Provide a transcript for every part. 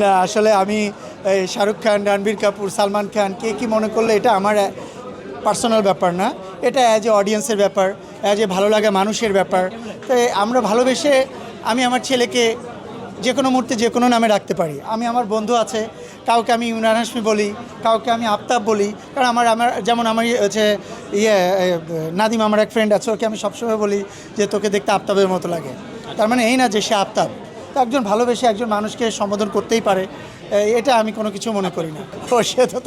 না আসলে আমি শাহরুখ খান, রণবীর কাপুর, সালমান খান কে কী মনে করলে এটা আমার পার্সোনাল ব্যাপার না, এটা অ্যাজ এ অডিয়েন্সের ব্যাপার, অ্যাজ এ ভালো লাগা মানুষের ব্যাপার। তাই আমরা ভালোবেসে আমি আমার ছেলেকে যে কোনো মুহূর্তে যে কোনো নামে রাখতে পারি। আমি আমার বন্ধু আছে, কাউকে আমি ইমরান হাশমি বলি, কাউকে আমি আফতাব বলি, কারণ আমার আমার যেমন আমার হচ্ছে নাদিম, আমার এক ফ্রেন্ড আছে, ওকে আমি সবসময় বলি যে তোকে দেখতে আফতাবের মতো লাগে। তার মানে এই না যে সে আফতাব। তো একজন ভালোবেসে একজন মানুষকে সম্বোধন করতেই পারে, এটা আমি কোনো কিছু মনে করি না। ও সে তো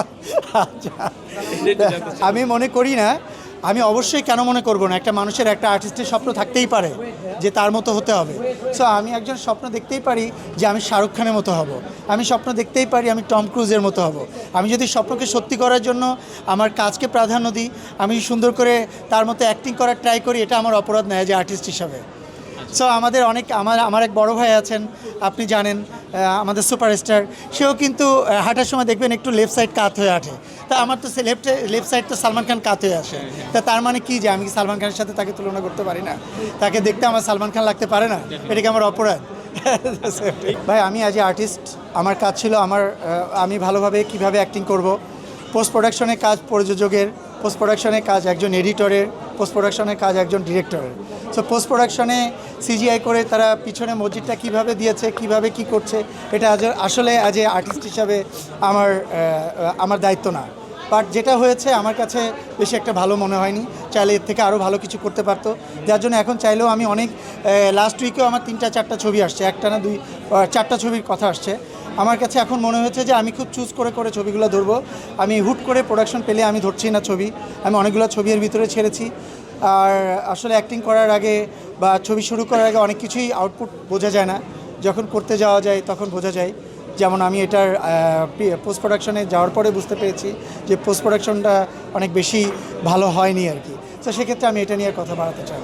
আচ্ছা, আমি মনে করি না। আমি অবশ্যই কেন মনে করব না, একটা মানুষের একটা আর্টিস্টের স্বপ্ন থাকতেই পারে যে তার মতো হতে হবে। সো আমি একজন স্বপ্ন দেখতেই পারি যে আমি শাহরুখ খানের মতো হব, আমি স্বপ্ন দেখতেই পারি আমি টম ক্রুজের মতো হব। আমি যদি স্বপ্নকে সত্যি করার জন্য আমার কাজকে প্রাধান্য দিই, আমি সুন্দর করে তার মতো অ্যাক্টিং করার ট্রাই করি, এটা আমার অপরাধ নয় যে আর্টিস্ট হিসাবে। সো আমাদের অনেক আমার এক বড় ভাই আছেন, আপনি জানেন, আমাদের সুপারস্টার, সেও কিন্তু হাঁটার সময় দেখবেন একটু লেফট সাইড কাত হয়ে হাঁটে। তা আমার তো লেফট সাইড তো সালমান খান কাত হয়ে আসে। তা তার মানে কি যে আমি কি সালমান খানের সাথে তাকে তুলনা করতে পারি না? তাকে দেখতে আমার সালমান খান লাগতে পারে না? এটা কি আমার অপরাধ? ভাই আমি অ্যাজ এ আর্টিস্ট আমার কাজ ছিল আমি ভালোভাবে কিভাবে অ্যাক্টিং করব, পোস্ট প্রোডাকশনের কাজ প্রযোজকের, পোস্ট প্রোডাকশনের কাজ একজন এডিটরের, পোস্ট প্রোডাকশনের কাজ একজন ডিরেক্টরের। সো পোস্ট প্রোডাকশনে সিজিআই করে তারা পিছনে মসজিদটা কীভাবে দিয়েছে, কিভাবে কি করছে, এটা আসলে অ্যাজ এ আর্টিস্ট হিসাবে আমার দায়িত্ব না। বাট যেটা হয়েছে আমার কাছে বেশি একটা ভালো মনে হয়নি, চাইলে এর থেকে আরও ভালো কিছু করতে পারতো। যার জন্য এখন চাইলেও আমি অনেক লাস্ট উইকেও আমার 3-4টা ছবি আসছে, একটা না 2-4টা ছবির কথা আসছে। আমার কাছে এখন মনে হয়েছে যে আমি খুব চুজ করে করে ছবিগুলো ধরবো। আমি হুট করে প্রোডাকশন পেলে আমি ধরছি না ছবি, আমি অনেকগুলো ছবির ভিতরে ছেড়েছি। আর আসলে অ্যাক্টিং করার আগে বা ছবি শুরু করার আগে অনেক কিছুই আউটপুট বোঝা যায় না, যখন করতে যাওয়া যায় তখন বোঝা যায়। যেমন আমি এটার পোস্ট প্রোডাকশনে যাওয়ার পরে বুঝতে পেরেছি যে পোস্ট প্রোডাকশনটা অনেক বেশি ভালো হয়নি আর কি। তো সেক্ষেত্রে আমি এটা নিয়ে কথা বাড়াতে চাই।